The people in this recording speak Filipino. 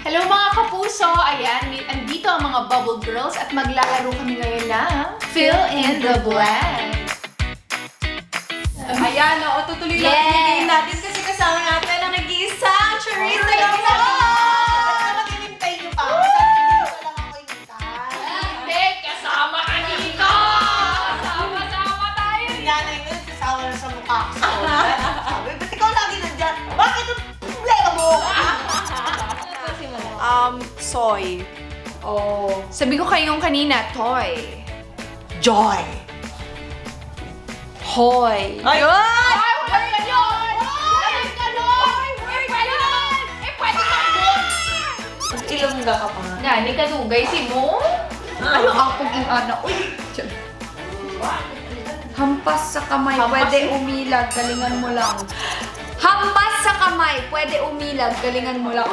Hello mga kapuso! Ayan, andito ang mga Bubble Girls at maglalaro kami ngayon ng Fill in the Blank. Ayan, oo, tutuloy lang yung game natin kasi kasama natin ang nag-iisang Charisse na Gonzalo! Maghihintay niyo pa ako. Sana hindi ko lang ako hintay. Hindi, kasama ka dito! Sama-sama tayo! Yung nanay mo, sasawa na sa mukha ko. Sabi, ba't ikaw lagi nandyan? Bakit ang problema mo? Soy. Oh. Sabi ko kayong kanina, toy. Joy. Hoy. Ay! Ay, wala yun! Ay, ganon! Eh, pwede naman! Eh, pwede naman! Mag-ilongga ka pa nga. Gani ka dugay si mo? Ano ang paging ana? Uy! Hampas sa kamay, Hampas pwede sa- umilag, galingan mo lang. Hampas sa kamay, pwede umilag, galingan mo lang.